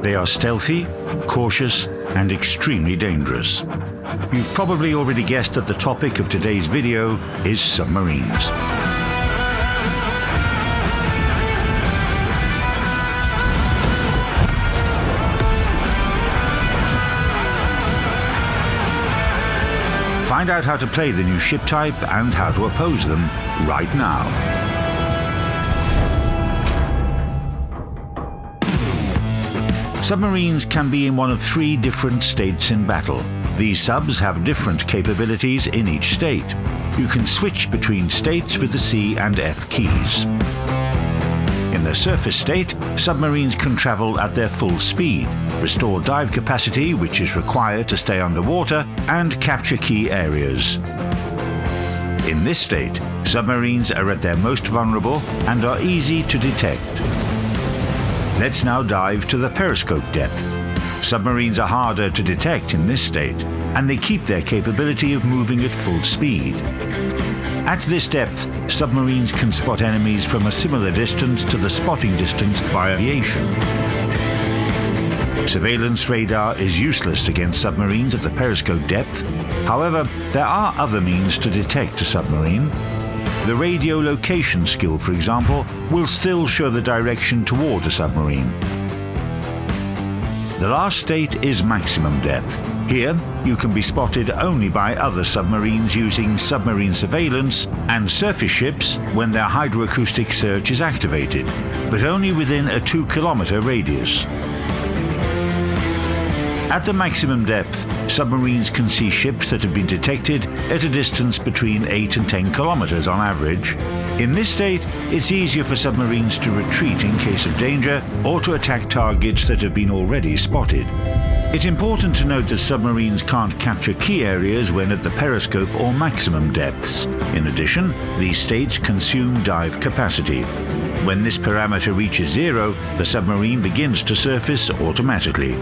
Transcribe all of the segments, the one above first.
They are stealthy, cautious, and extremely dangerous. You've probably already guessed that the topic of today's video is submarines. Find out how to play the new ship type and how to oppose them right now. Submarines can be in one of 3 different states in battle. These subs have different capabilities in each state. You can switch between states with the C and F keys. In their surface state, submarines can travel at their full speed, restore dive capacity, which is required to stay underwater, and capture key areas. In this state, submarines are at their most vulnerable and are easy to detect. Let's now dive to the periscope depth. Submarines are harder to detect in this state, and they keep their capability of moving at full speed. At this depth, submarines can spot enemies from a similar distance to the spotting distance by aviation. Surveillance radar is useless against submarines at the periscope depth. However, there are other means to detect a submarine. The radio location skill, for example, will still show the direction toward a submarine. The last state is maximum depth. Here, you can be spotted only by other submarines using submarine surveillance and surface ships when their hydroacoustic search is activated, but only within a 2-kilometer radius. At the maximum depth, submarines can see ships that have been detected at a distance between 8 and 10 kilometers on average. In this state, it's easier for submarines to retreat in case of danger or to attack targets that have been already spotted. It's important to note that submarines can't capture key areas when at the periscope or maximum depths. In addition, these states consume dive capacity. When this parameter reaches 0, the submarine begins to surface automatically.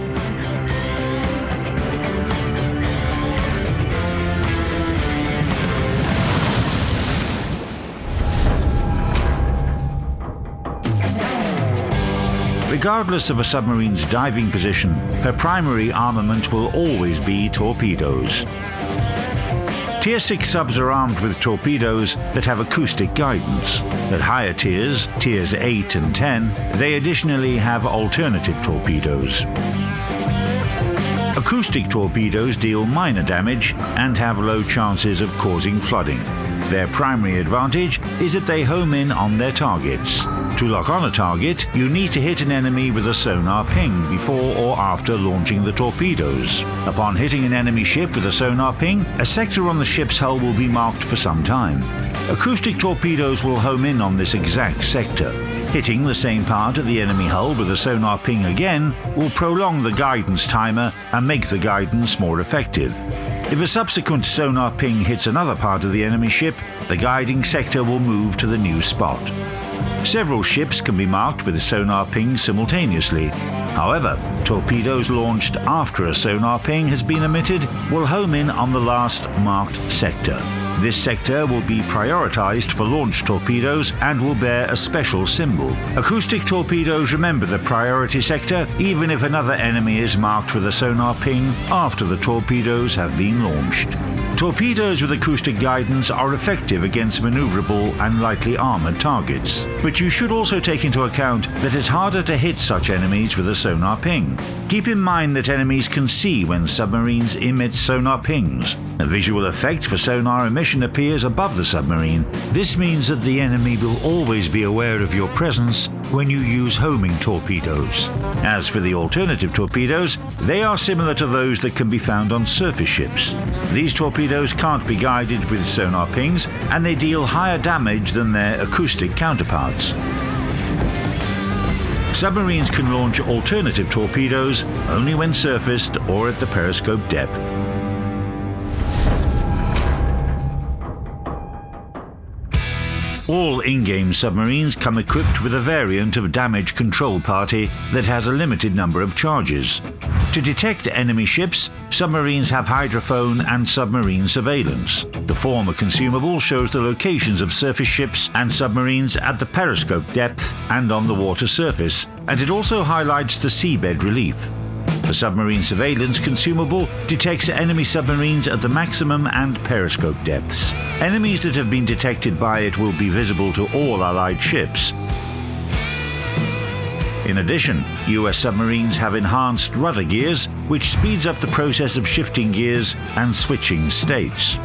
Regardless of a submarine's diving position, her primary armament will always be torpedoes. Tier 6 subs are armed with torpedoes that have acoustic guidance. At higher tiers, tiers 8 and 10, they additionally have alternative torpedoes. Acoustic torpedoes deal minor damage and have low chances of causing flooding. Their primary advantage is that they home in on their targets. To lock on a target, you need to hit an enemy with a sonar ping before or after launching the torpedoes. Upon hitting an enemy ship with a sonar ping, a sector on the ship's hull will be marked for some time. Acoustic torpedoes will home in on this exact sector. Hitting the same part of the enemy hull with a sonar ping again will prolong the guidance timer and make the guidance more effective. If a subsequent sonar ping hits another part of the enemy ship, the guiding sector will move to the new spot. Several ships can be marked with a sonar ping simultaneously. However, torpedoes launched after a sonar ping has been emitted will home in on the last marked sector. This sector will be prioritized for launch torpedoes and will bear a special symbol. Acoustic torpedoes remember the priority sector even if another enemy is marked with a sonar ping after the torpedoes have been launched. Torpedoes with acoustic guidance are effective against maneuverable and lightly armored targets, but you should also take into account that it's harder to hit such enemies with a sonar ping. Keep in mind that enemies can see when submarines emit sonar pings. A visual effect for sonar emission appears above the submarine. This means that the enemy will always be aware of your presence when you use homing torpedoes. As for the alternative torpedoes, they are similar to those that can be found on surface ships. These torpedoes can't be guided with sonar pings, and they deal higher damage than their acoustic counterparts. Submarines can launch alternative torpedoes only when surfaced or at the periscope depth. All in-game submarines come equipped with a variant of damage control party that has a limited number of charges. To detect enemy ships, submarines have hydrophone and submarine surveillance. The former consumable shows the locations of surface ships and submarines at the periscope depth and on the water surface, and it also highlights the seabed relief. The submarine surveillance consumable detects enemy submarines at the maximum and periscope depths. Enemies that have been detected by it will be visible to all Allied ships. In addition, US submarines have enhanced rudder gears, which speeds up the process of shifting gears and switching states.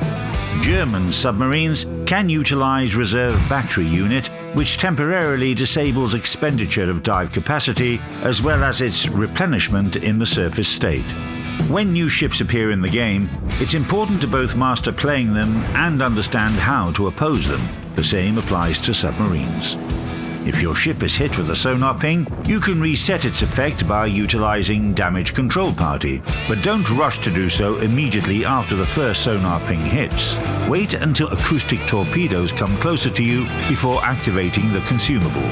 German submarines can utilize reserve battery unit, which temporarily disables expenditure of dive capacity as well as its replenishment in the surface state. When new ships appear in the game, it's important to both master playing them and understand how to oppose them. The same applies to submarines. If your ship is hit with a sonar ping, you can reset its effect by utilizing Damage Control Party, but don't rush to do so immediately after the first sonar ping hits. Wait until acoustic torpedoes come closer to you before activating the consumable.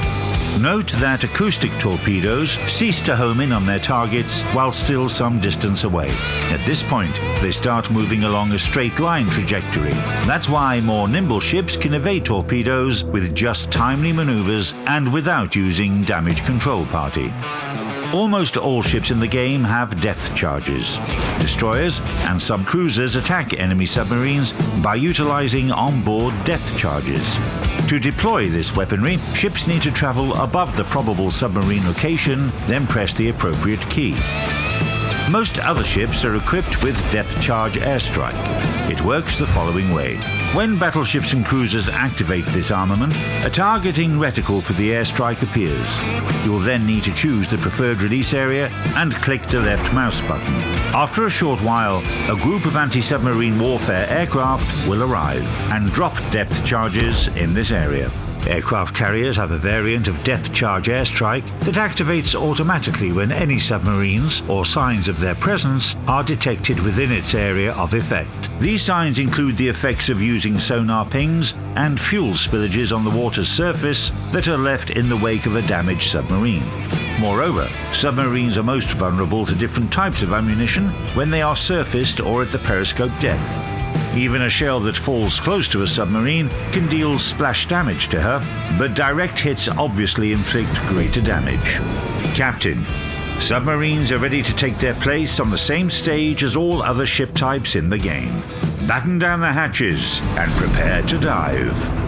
Note that acoustic torpedoes cease to home in on their targets while still some distance away. At this point, they start moving along a straight line trajectory. That's why more nimble ships can evade torpedoes with just timely maneuvers and without using Damage Control Party. Almost all ships in the game have depth charges. Destroyers and subcruisers attack enemy submarines by utilizing onboard depth charges. To deploy this weaponry, ships need to travel above the probable submarine location, then press the appropriate key. Most other ships are equipped with depth charge airstrike. It works the following way. When battleships and cruisers activate this armament, a targeting reticle for the airstrike appears. You'll then need to choose the preferred release area and click the left mouse button. After a short while, a group of anti-submarine warfare aircraft will arrive and drop depth charges in this area. Aircraft carriers have a variant of depth charge airstrike that activates automatically when any submarines or signs of their presence are detected within its area of effect. These signs include the effects of using sonar pings and fuel spillages on the water's surface that are left in the wake of a damaged submarine. Moreover, submarines are most vulnerable to different types of ammunition when they are surfaced or at the periscope depth. Even a shell that falls close to a submarine can deal splash damage to her, but direct hits obviously inflict greater damage. Captain, submarines are ready to take their place on the same stage as all other ship types in the game. Batten down the hatches and prepare to dive.